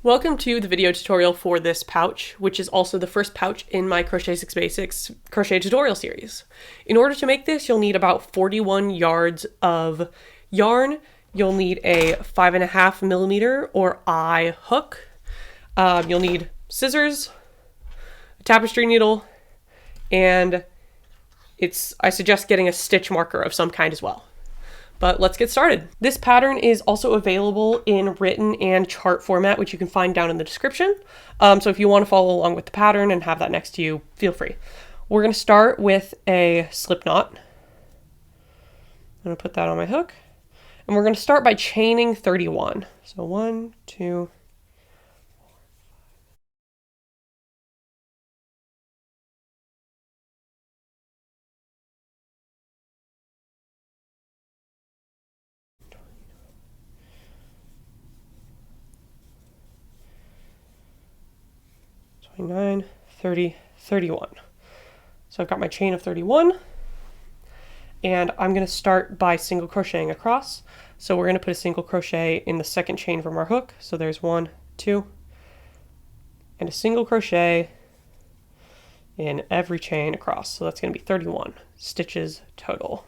Welcome to the video tutorial for this pouch, which is also the first pouch in my Crochet 6 Basics crochet tutorial series. In order to make this, you'll need about 41 yards of yarn. You'll need a 5.5mm or eye hook. You'll need scissors, a tapestry needle, and I suggest getting a stitch marker of some kind as well. But let's get started. This pattern is also available in written and chart format, which you can find down in the description. So if you want to follow along with the pattern and have that next to you, feel free. We're going to start with a slip knot. I'm going to put that on my hook. And we're going to start by chaining 31. So 1, 2, 29, 30, 31. So I've got my chain of 31, and I'm going to start by single crocheting across. So we're going to put a single crochet in the second chain from our hook. So there's 1, 2, and a single crochet in every chain across. So that's going to be 31 stitches total.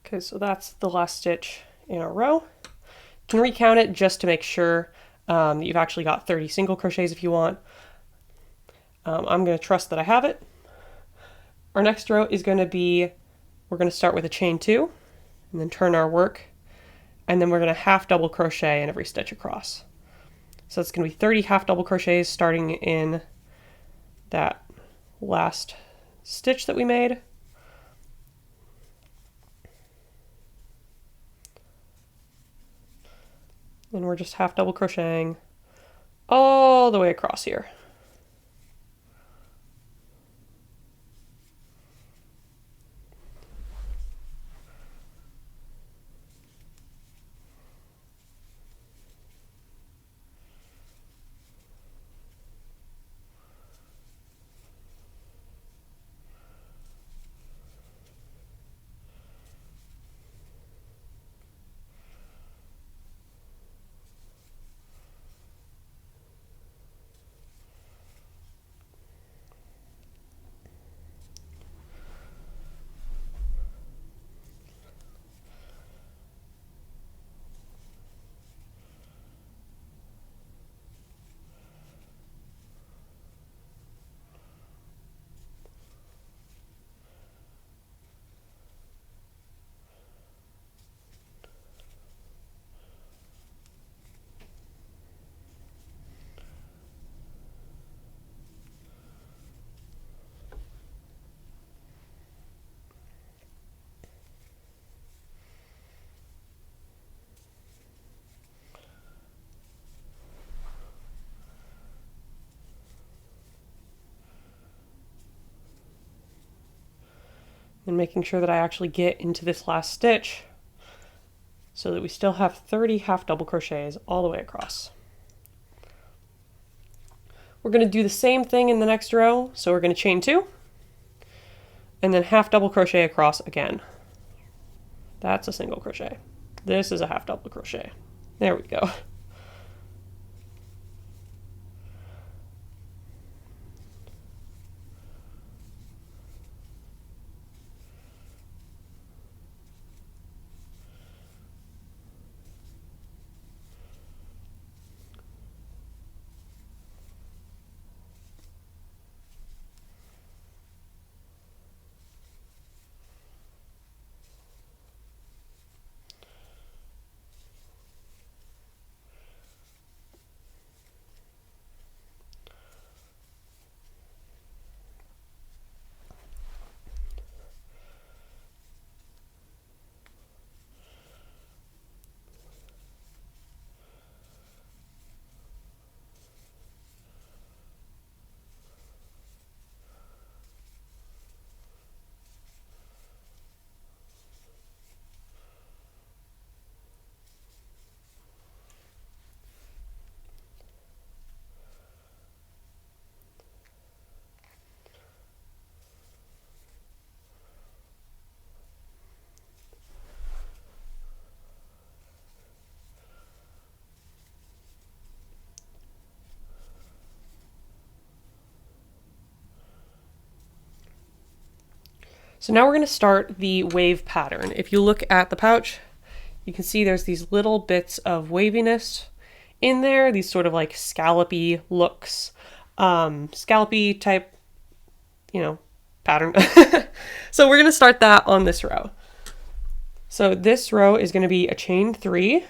Okay, so that's the last stitch in our row. You can recount it just to make sure that you've actually got 30 single crochets if you want. I'm going to trust that I have it. Our next row is going to be, we're going to start with a chain 2 and then turn our work, and then we're going to half double crochet in every stitch across. So it's going to be 30 half double crochets starting in that last stitch that we made. And we're just half double crocheting all the way across here. And making sure that I actually get into this last stitch so that we still have 30 half double crochets all the way across. We're going to do the same thing in the next row. So we're going to chain 2, and then half double crochet across again. That's a single crochet. This is a half double crochet. There we go. So now we're going to start the wave pattern. If you look at the pouch, you can see there's these little bits of waviness in there, these sort of like scallopy looks, scallopy type, pattern. So we're going to start that on this row. So this row is going to be a chain 3.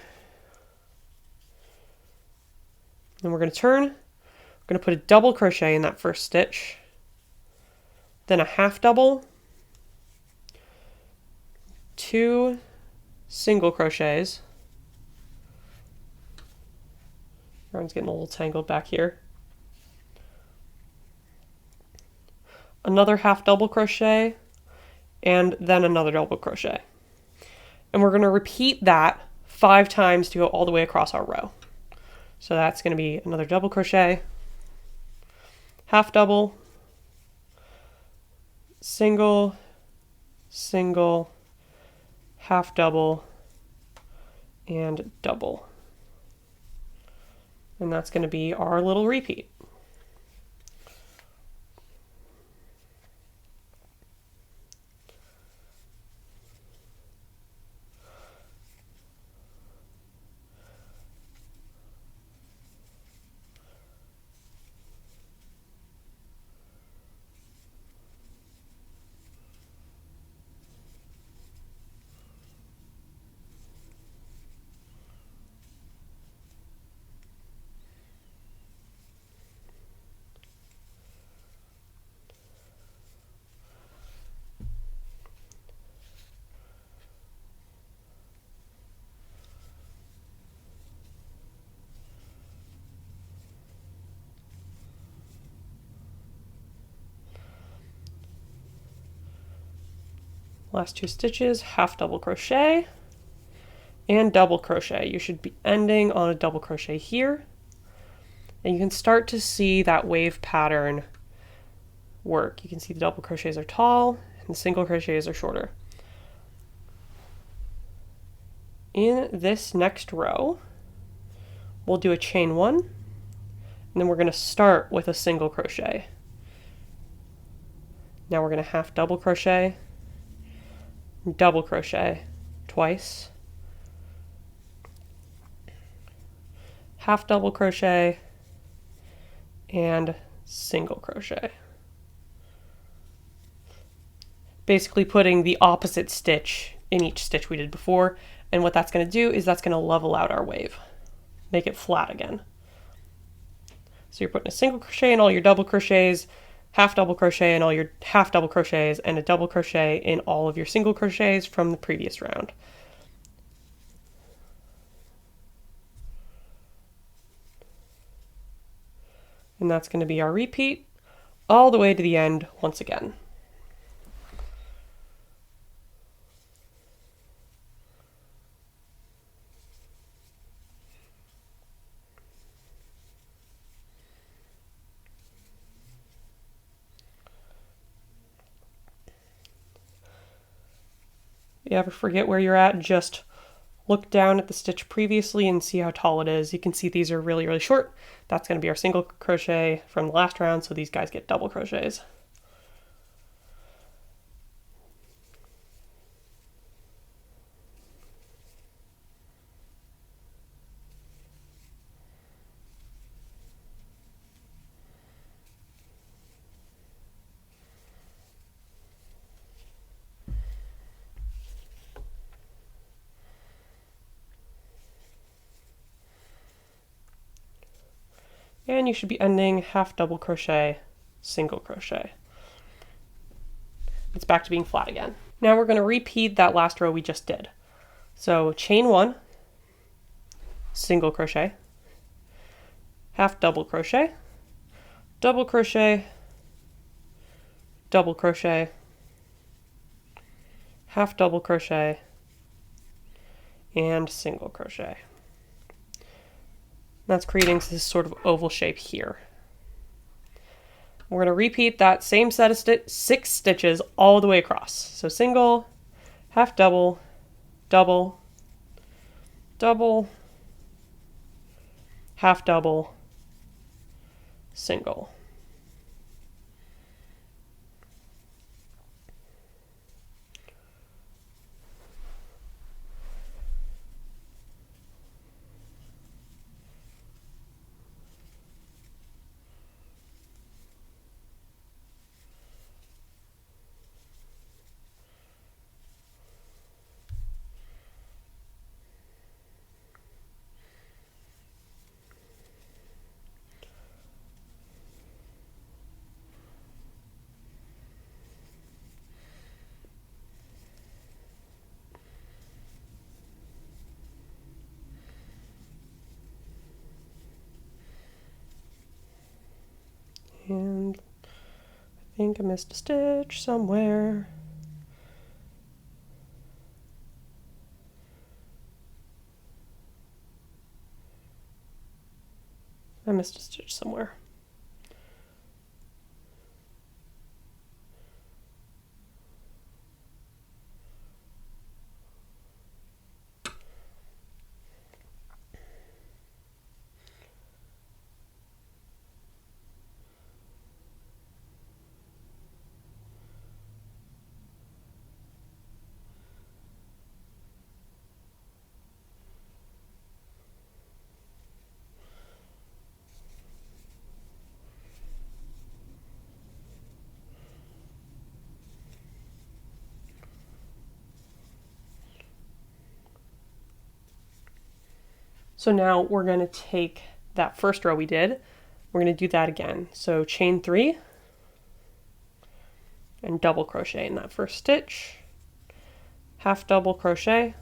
Then we're going to turn. We're going to put a double crochet in that first stitch, then a half double, 2 single crochets. Yarn's getting a little tangled back here. Another half double crochet, and then another double crochet. And we're going to repeat that 5 times to go all the way across our row. So that's going to be another double crochet, half double, single, single, half double, and double. And that's going to be our little repeat. Last 2 stitches, half double crochet and double crochet. You should be ending on a double crochet here. And you can start to see that wave pattern work. You can see the double crochets are tall and the single crochets are shorter. In this next row, we'll do a chain 1, and then we're going to start with a single crochet. Now we're going to half double crochet, double crochet twice, half double crochet, and single crochet. Basically putting the opposite stitch in each stitch we did before, and what that's going to do is that's going to level out our wave, make it flat again. So you're putting a single crochet in all your double crochets, half double crochet in all your half double crochets, and a double crochet in all of your single crochets from the previous round. And that's going to be our repeat all the way to the end once again. If you ever forget where you're at, just look down at the stitch previously and see how tall it is. You can see these are really, really short. That's going to be our single crochet from the last round, so these guys get double crochets. And you should be ending half double crochet, single crochet. It's back to being flat again. Now we're going to repeat that last row we just did. So chain 1, single crochet, half double crochet, double crochet, double crochet, half double crochet, and single crochet. That's creating this sort of oval shape here. We're going to repeat that same set of 6 stitches all the way across. So single, half double, double, double, half double, single. And I think I missed a stitch somewhere. I missed a stitch somewhere. So now we're going to take that first row we did, we're going to do that again. So chain 3 and double crochet in that first stitch, half double crochet,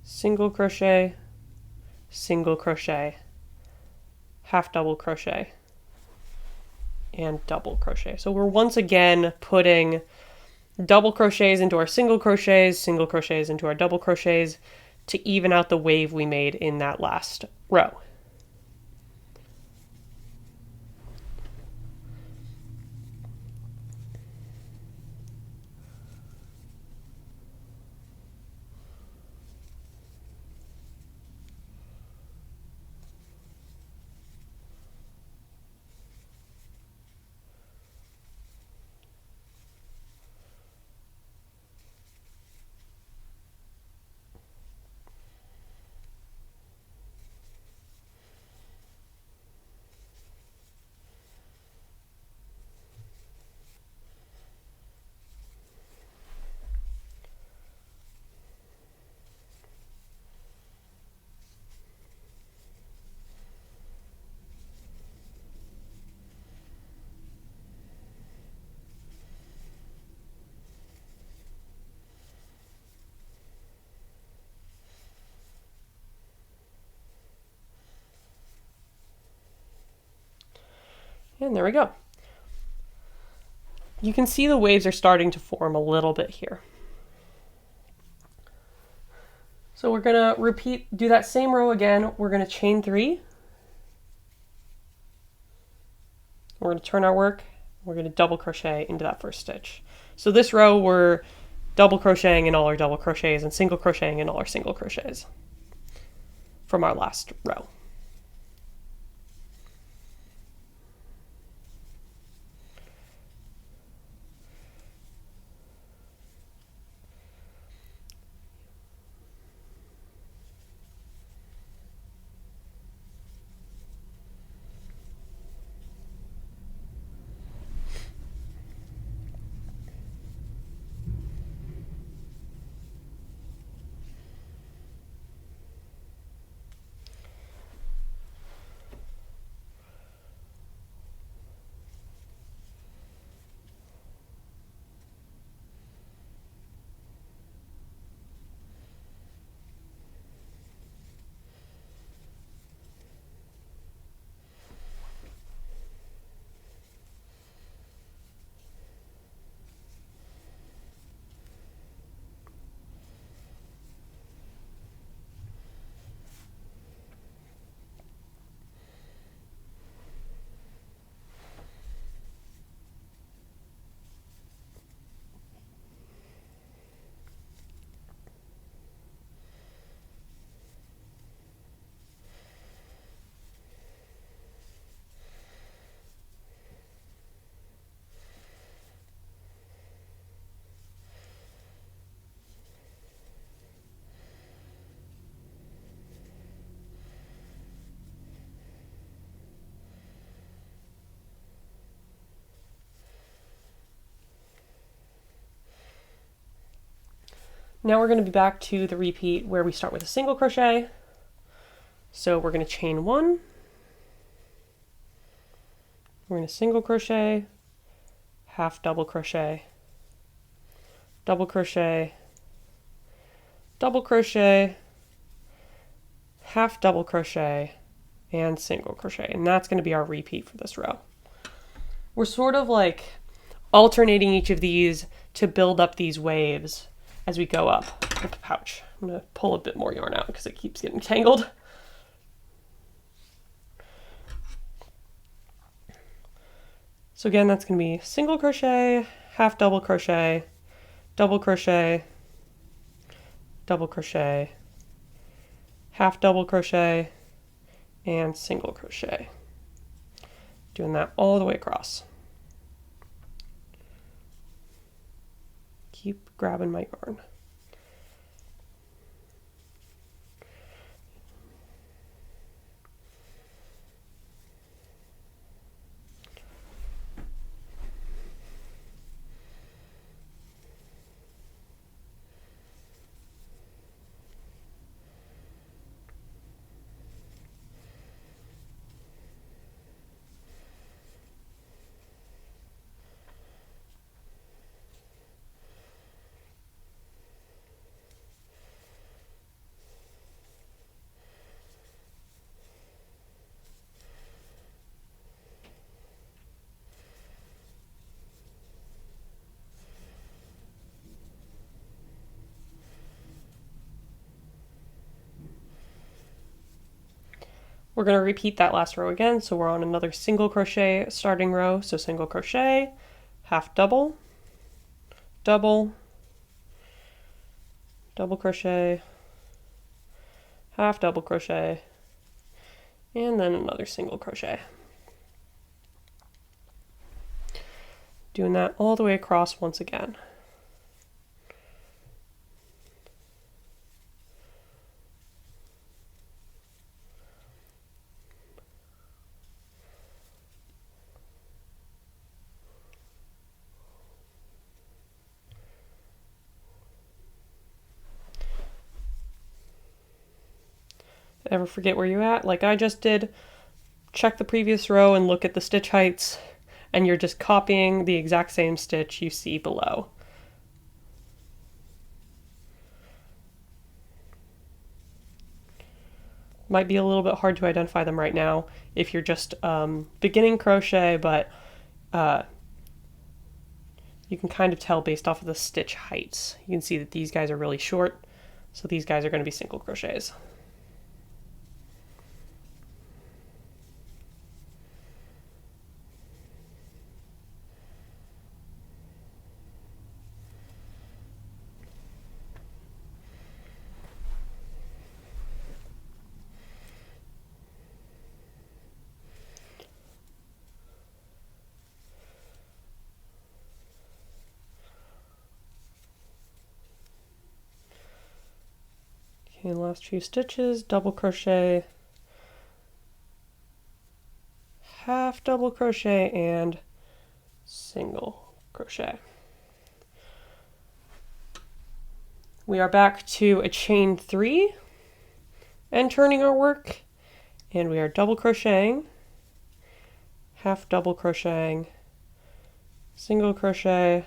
single crochet, single crochet, half double crochet, and double crochet. So we're once again putting double crochets into our single crochets into our double crochets, to even out the wave we made in that last row. And there we go. You can see the waves are starting to form a little bit here. So we're going to do that same row again. We're going to chain 3. We're going to turn our work. We're going to double crochet into that first stitch. So this row we're double crocheting in all our double crochets and single crocheting in all our single crochets from our last row. Now we're going to be back to the repeat where we start with a single crochet. So we're going to chain one. We're going to single crochet, half double crochet, double crochet, double crochet, half double crochet, and single crochet. And that's going to be our repeat for this row. We're sort of like alternating each of these to build up these waves as we go up with the pouch. I'm going to pull a bit more yarn out because it keeps getting tangled. So again, that's going to be single crochet, half double crochet, double crochet, double crochet, half double crochet, and single crochet. Doing that all the way across. Keep grabbing my yarn. We're going to repeat that last row again, so we're on another single crochet starting row. So single crochet, half double, double, double crochet, half double crochet, and then another single crochet. Doing that all the way across once again. Ever forget where you're at, like I just did, check the previous row and look at the stitch heights, and you're just copying the exact same stitch you see below. Might be a little bit hard to identify them right now if you're just beginning crochet, but you can kind of tell based off of the stitch heights. You can see that these guys are really short, so these guys are going to be single crochets. chain last few stitches, double crochet, half double crochet, and single crochet. We are back to a chain 3 and turning our work, and we are double crocheting, half double crocheting, single crochet,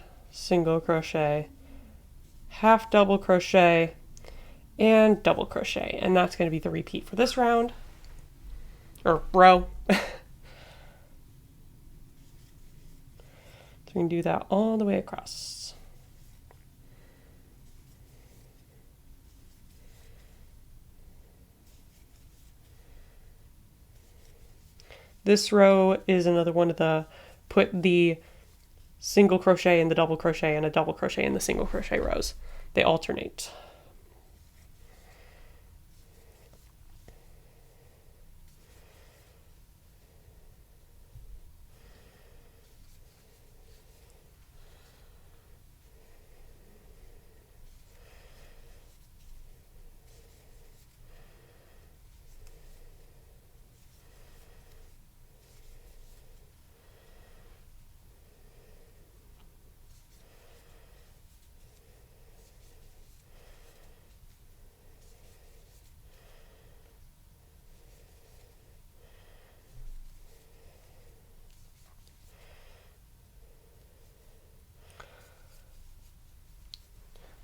half double crochet, and double crochet. And that's going to be the repeat for this round, or row. So we can do that all the way across. This row is another one of the put the single crochet in the double crochet and a double crochet in the single crochet rows. They alternate.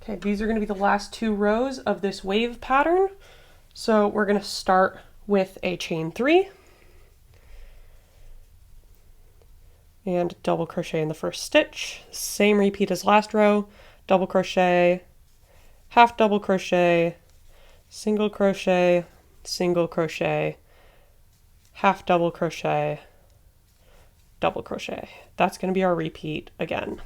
Okay, these are going to be the last 2 rows of this wave pattern. So we're going to start with a chain 3 and double crochet in the first stitch. Same repeat as last row, double crochet, half double crochet, single crochet, half double crochet, double crochet. That's going to be our repeat again.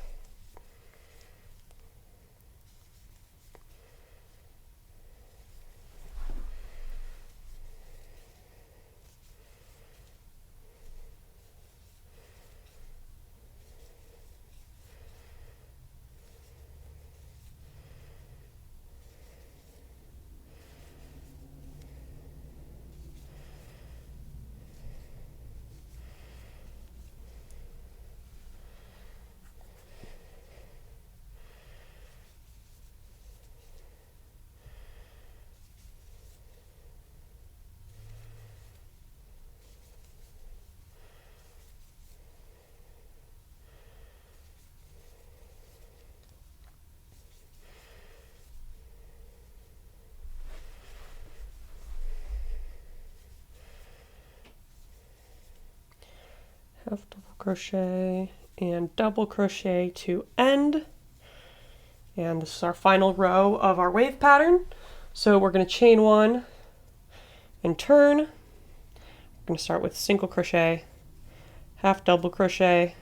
Half double crochet and double crochet to end. And this is our final row of our wave pattern. So we're going to chain 1 and turn. We're going to start with single crochet, half double crochet,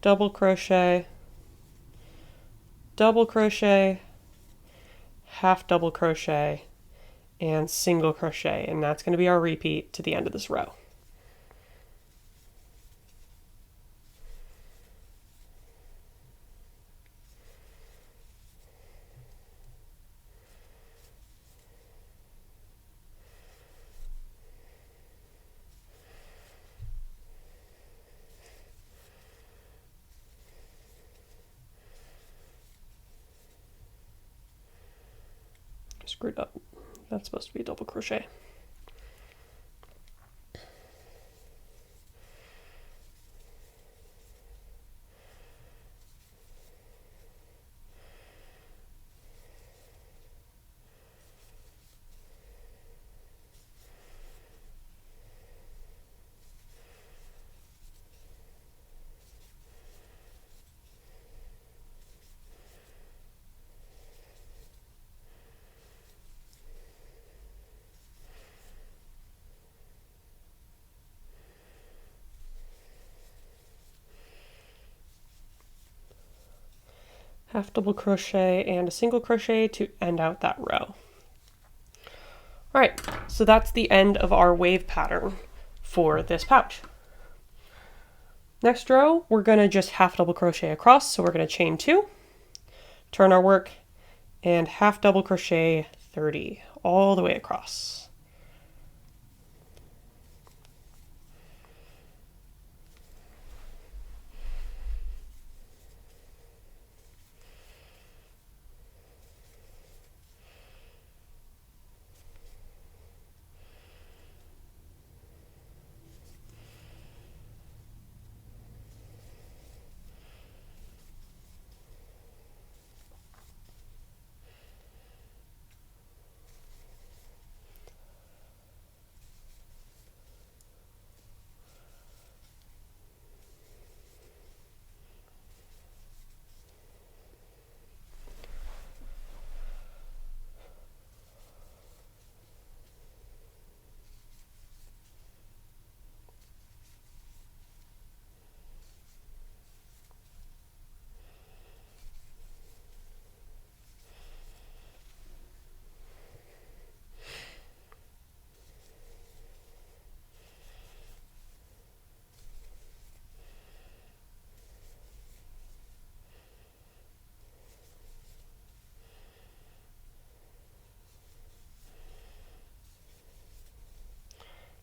double crochet, double crochet, half double crochet, and single crochet. And that's going to be our repeat to the end of this row. Screwed up. That's supposed to be a double crochet. Half double crochet and a single crochet to end out that row. All right, so that's the end of our wave pattern for this pouch. Next row, we're gonna just half double crochet across. So we're gonna chain 2, turn our work, and half double crochet 30 all the way across.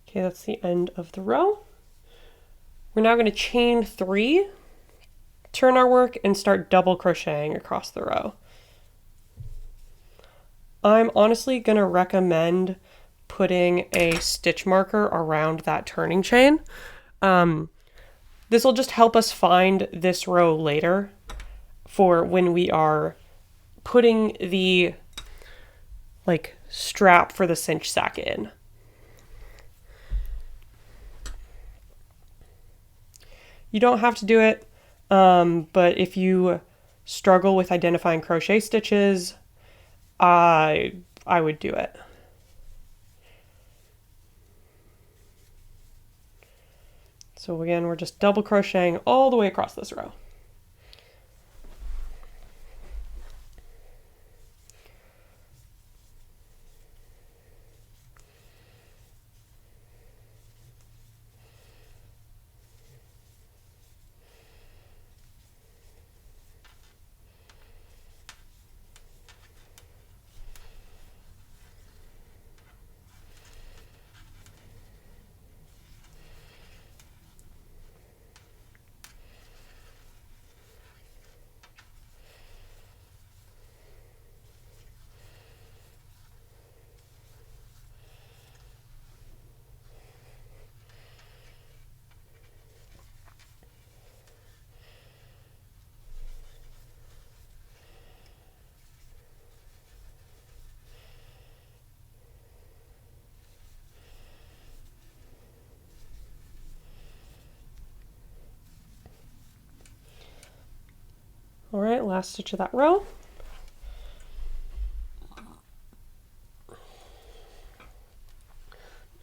Okay, that's the end of the row. We're now going to chain 3, turn our work, and start double crocheting across the row. I'm honestly going to recommend putting a stitch marker around that turning chain. This will just help us find this row later for when we are putting the strap for the cinch sack in. You don't have to do it, but if you struggle with identifying crochet stitches, I would do it. So again, we're just double crocheting all the way across this row. All right, last stitch of that row.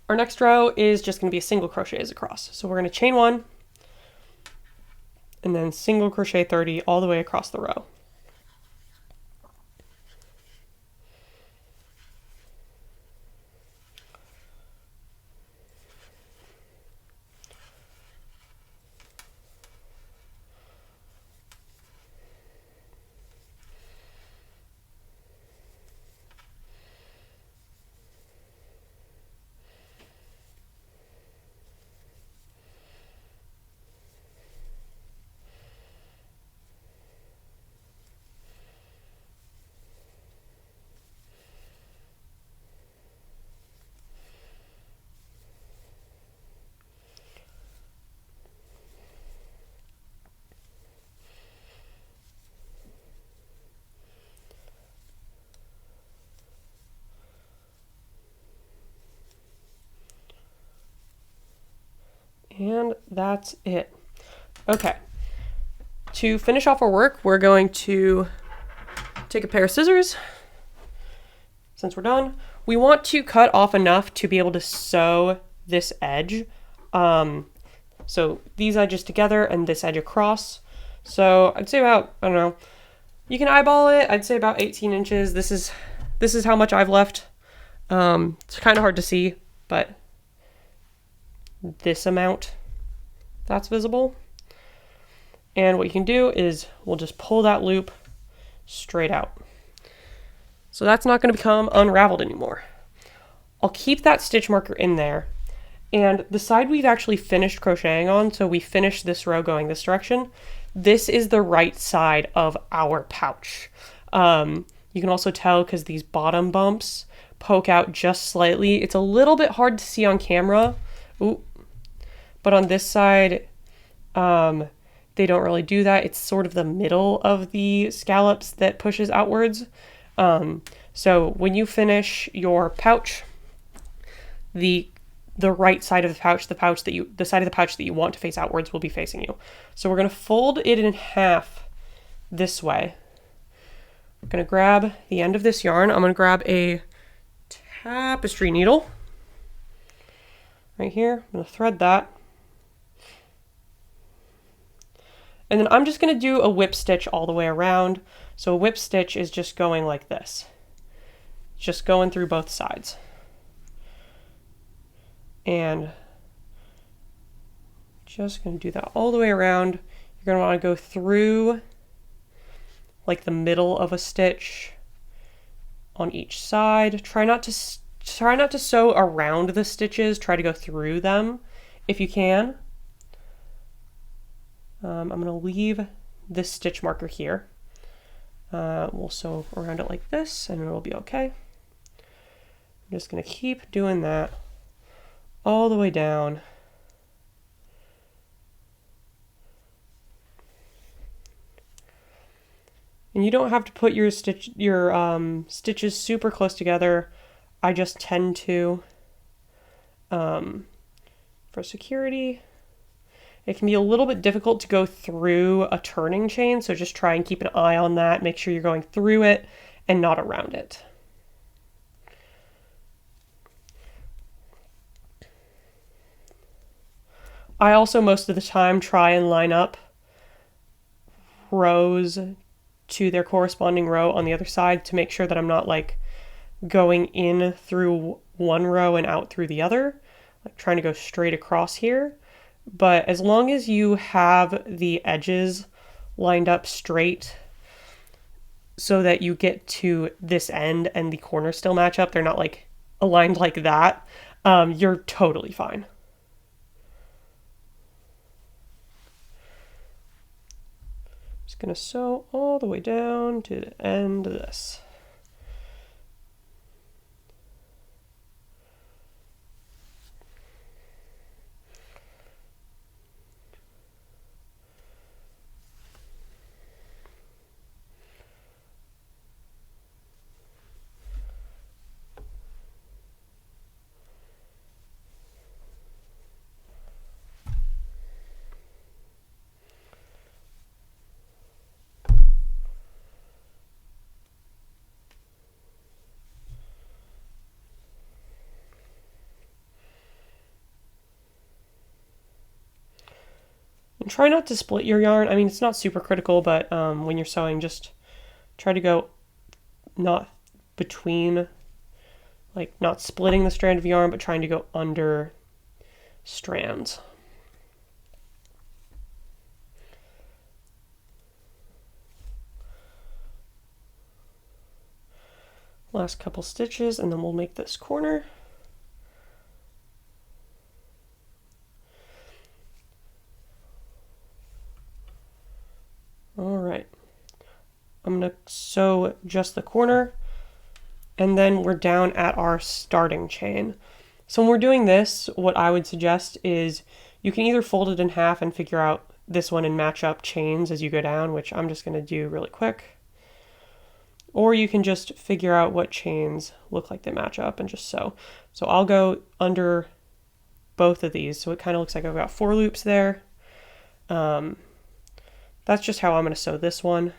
Our next row is just going to be a single crochets across. So we're going to chain 1 and then single crochet 30 all the way across the row. And that's it. Okay, to finish off our work, we're going to take a pair of scissors. Since we're done, we want to cut off enough to be able to sew this edge. So these edges together and this edge across. So I'd say about, I don't know, you can eyeball it. I'd say about 18 inches. This is how much I've left. It's kind of hard to see, but this amount that's visible. And what you can do is we'll just pull that loop straight out. So that's not going to become unraveled anymore. I'll keep that stitch marker in there. And the side we've actually finished crocheting on, so we finished this row going this direction, this is the right side of our pouch. You can also tell because these bottom bumps poke out just slightly. It's a little bit hard to see on camera. Ooh. But on this side, they don't really do that. It's sort of the middle of the scallops that pushes outwards. So when you finish your pouch, the right side of the pouch, the side of the pouch that you want to face outwards will be facing you. So we're going to fold it in half this way. I'm going to grab the end of this yarn. I'm going to grab a tapestry needle right here. I'm going to thread that. And then I'm just going to do a whip stitch all the way around. So a whip stitch is just going like this. Just going through both sides. And just going to do that all the way around. You're going to want to go through like the middle of a stitch on each side. Try not to sew around the stitches. Try to go through them if you can. I'm going to leave this stitch marker here. We'll sew around it like this and it'll be okay. I'm just going to keep doing that all the way down. And you don't have to put your stitches super close together. I just tend to, for security. It can be a little bit difficult to go through a turning chain, so just try and keep an eye on that. Make sure you're going through it and not around it. I also most of the time try and line up rows to their corresponding row on the other side to make sure that I'm not like going in through one row and out through the other, like trying to go straight across here. But as long as you have the edges lined up straight so that you get to this end and the corners still match up, they're not like aligned like that, you're totally fine. Just gonna sew all the way down to the end of this. And try not to split your yarn. I mean, it's not super critical, but when you're sewing, just try to go not between, like not splitting the strand of yarn, but trying to go under strands. Last couple stitches, and then we'll make this corner. All right, I'm gonna sew just the corner, and then we're down at our starting chain. So when we're doing this, what I would suggest is you can either fold it in half and figure out this one and match up chains as you go down, which I'm just gonna do really quick. Or you can just figure out what chains look like they match up and just sew. So I'll go under both of these. So it kind of looks like I've got 4 loops there. That's just how I'm going to sew this one.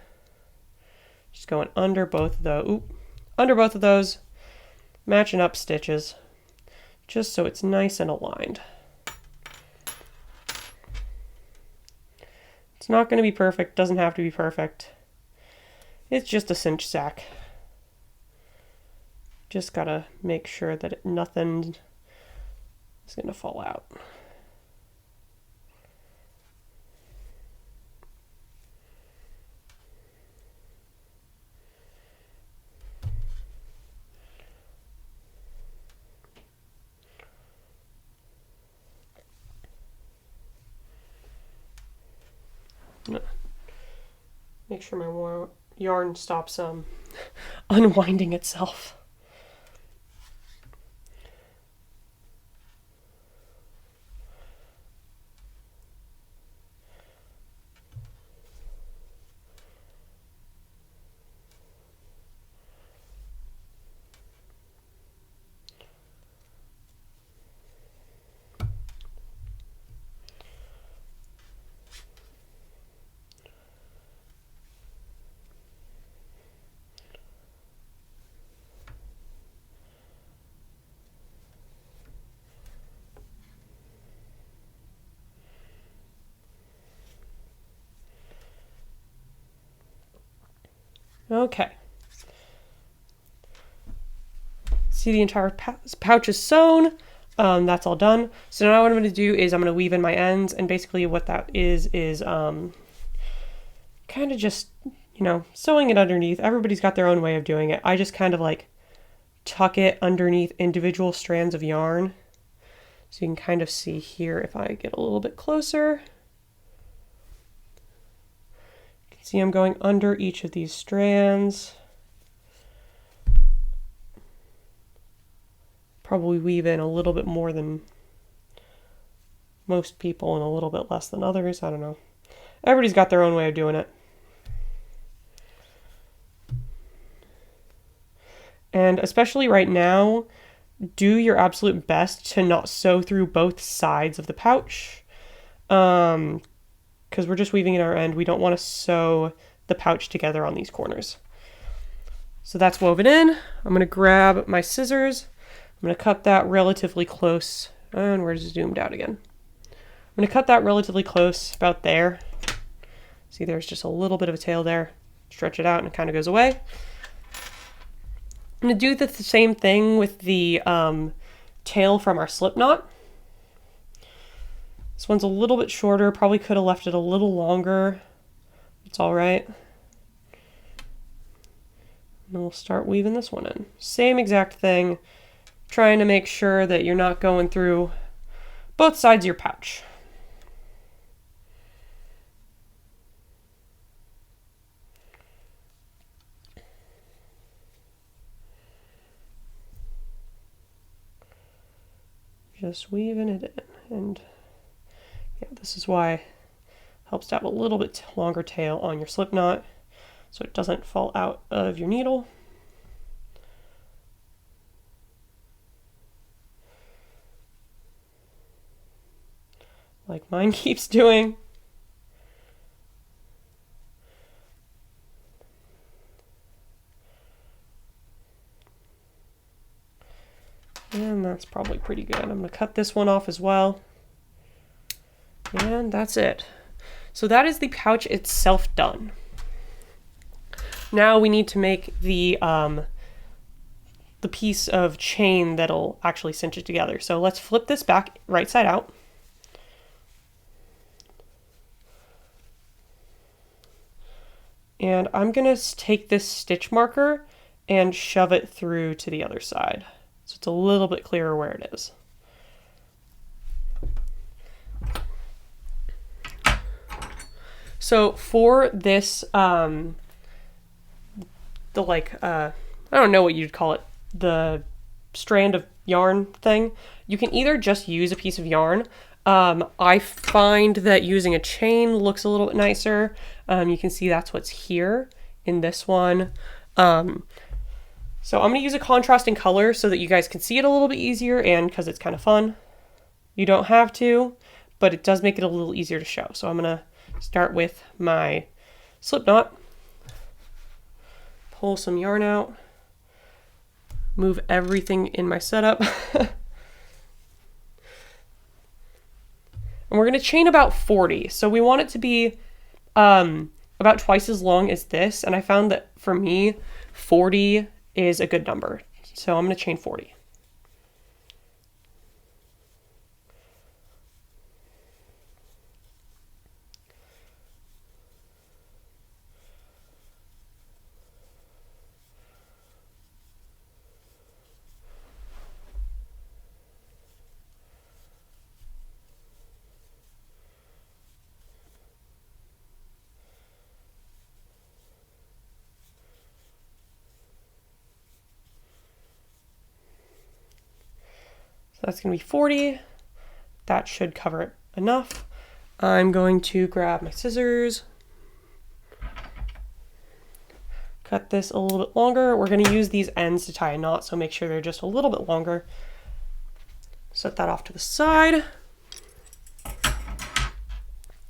Just going under both of those. Under both of those, matching up stitches, just so it's nice and aligned. It's not going to be perfect. Doesn't have to be perfect. It's just a cinch sack. Just gotta make sure that nothing is going to fall out. gonna make sure my yarn stops unwinding itself. Okay. See, the entire pouch is sewn. That's all done. So now what I'm going to do is I'm going to weave in my ends, and basically what that is kind of just, you know, sewing it underneath. Everybody's got their own way of doing it. I just kind of like tuck it underneath individual strands of yarn. So you can kind of see here if I get a little bit closer. You can see I'm going under each of these strands. Probably weave in a little bit more than most people and a little bit less than others. I don't know. Everybody's got their own way of doing it. And especially right now, do your absolute best to not sew through both sides of the pouch. Because we're just weaving in our end. We don't want to sew the pouch together on these corners. So that's woven in. I'm going to grab my scissors. I'm going to cut that relatively close. And where's it zoomed out again? I'm going to cut that relatively close, about there. See, there's just a little bit of a tail there. Stretch it out and it kind of goes away. I'm going to do the same thing with the tail from our slip knot. This one's a little bit shorter. Probably could have left it a little longer. It's all right. And we'll start weaving this one in. Same exact thing. Trying to make sure that you're not going through both sides of your pouch. Just weaving it in. And yeah, this is why it helps to have a little bit longer tail on your slip knot so it doesn't fall out of your needle. Like mine keeps doing. And that's probably pretty good. I'm going to cut this one off as well. And that's it. So that is the pouch itself done. Now we need to make the piece of chain that'll actually cinch it together. So let's flip this back right side out. And I'm going to take this stitch marker and shove it through to the other side. So it's a little bit clearer where it is. So for this, I don't know what you'd call it, the strand of yarn thing, you can either just use a piece of yarn. I find that using a chain looks a little bit nicer. You can see that's what's here in this one. So I'm going to use a contrasting color so that you guys can see it a little bit easier, and because it's kind of fun. You don't have to, but it does make it a little easier to show. So I'm going to start with my slip knot. Pull some yarn out. Move everything in my setup. And we're going to chain about 40. So we want it to be about twice as long as this. And I found that for me, 40 is a good number. So I'm going to chain 40. So that's going to be 40. That should cover it enough. I'm going to grab my scissors, cut this a little bit longer. We're going to use these ends to tie a knot, so make sure they're just a little bit longer. Set that off to the side.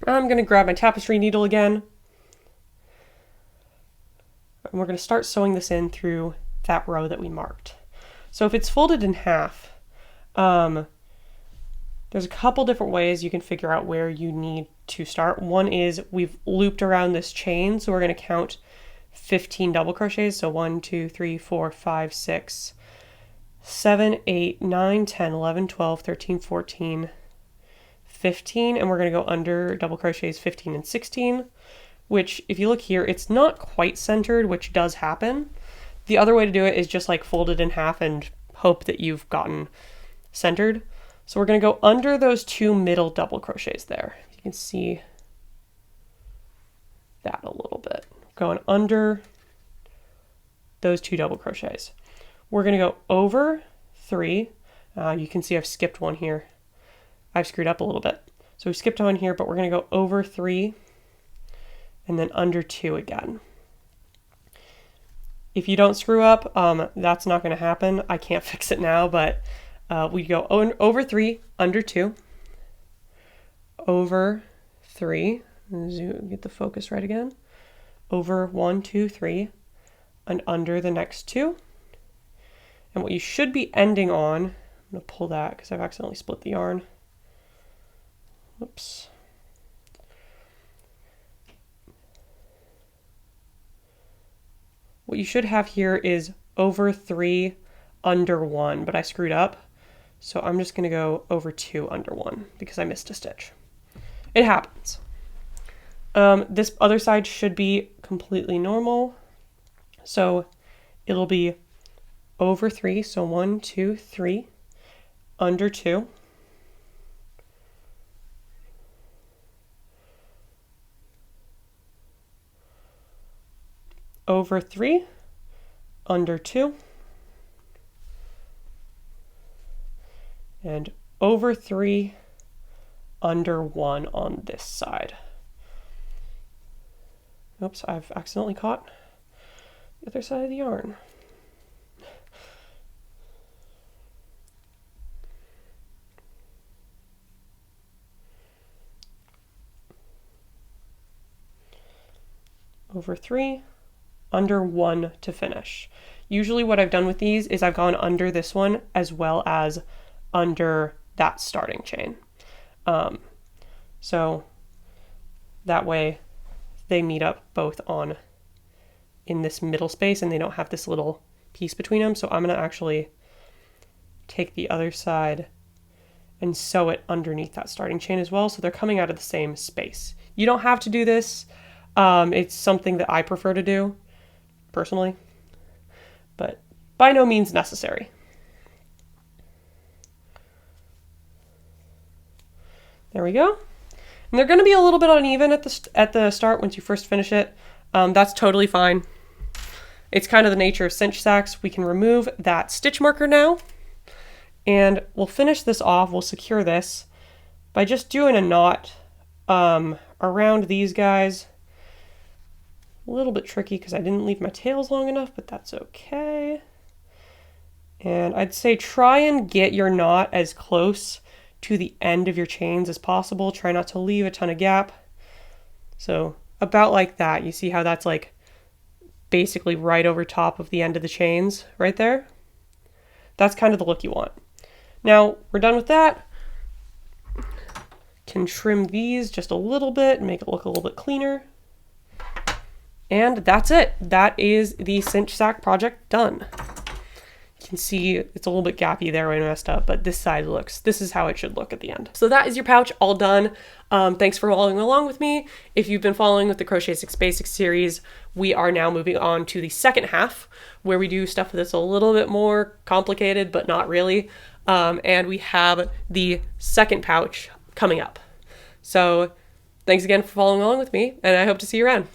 I'm going to grab my tapestry needle again. And we're going to start sewing this in through that row that we marked. So if it's folded in half, there's a couple different ways you can figure out where you need to start. One is we've looped around this chain, so we're going to count 15 double crochets. So 1, 2, 3, 4, 5, 6, 7, 8, 9, 10, 11, 12, 13, 14, 15, and we're going to go under double crochets 15 and 16, which if you look here, it's not quite centered, which does happen. The other way to do it is just like fold it in half and hope that you've gotten centered. So we're going to go under those 2 middle double crochets there. You can see that a little bit. Going under those 2 double crochets. We're going to go over 3. You can see I've skipped one here. I've screwed up a little bit. So we skipped one here, but we're going to go over 3 and then under 2 again. If you don't screw up, that's not going to happen. I can't fix it now, but we go over 3, under 2, over 3, get the focus right again, over 1, 2, 3, and under the next 2. And what you should be ending on, I'm going to pull that because I've accidentally split the yarn. Whoops. What you should have here is over 3, under 1, but I screwed up. So I'm just going to go over 2, under 1 because I missed a stitch. It happens. This other side should be completely normal. So it'll be over 3, so 1, 2, 3, under 2, over 3, under 2, and over 3, under 1 on this side. Oops, I've accidentally caught the other side of the yarn. Over 3, under 1 to finish. Usually what I've done with these is I've gone under this one as well as under that starting chain. So that way they meet up both on in this middle space and they don't have this little piece between them. So I'm going to actually take the other side and sew it underneath that starting chain as well. So they're coming out of the same space. You don't have to do this. It's something that I prefer to do personally, but by no means necessary. There we go. And they're going to be a little bit uneven at the start once you first finish it. That's totally fine. It's kind of the nature of cinch sacks. We can remove that stitch marker now, and we'll finish this off. We'll secure this by just doing a knot around these guys. A little bit tricky because I didn't leave my tails long enough, but that's okay. And I'd say try and get your knot as close to the end of your chains as possible. Try not to leave a ton of gap. So about like that. You see how that's like basically right over top of the end of the chains right there? That's kind of the look you want. Now we're done with that. Can trim these just a little bit and make it look a little bit cleaner. And that's it. That is the cinch sack project done. You can see it's a little bit gappy there when I messed up, but this is how it should look at the end. So that is your pouch all done. Thanks for following along with me. If you've been following with the Crochet 6 Basics series, we are now moving on to the second half where we do stuff that's a little bit more complicated, but not really. And we have the second pouch coming up. So thanks again for following along with me, and I hope to see you around.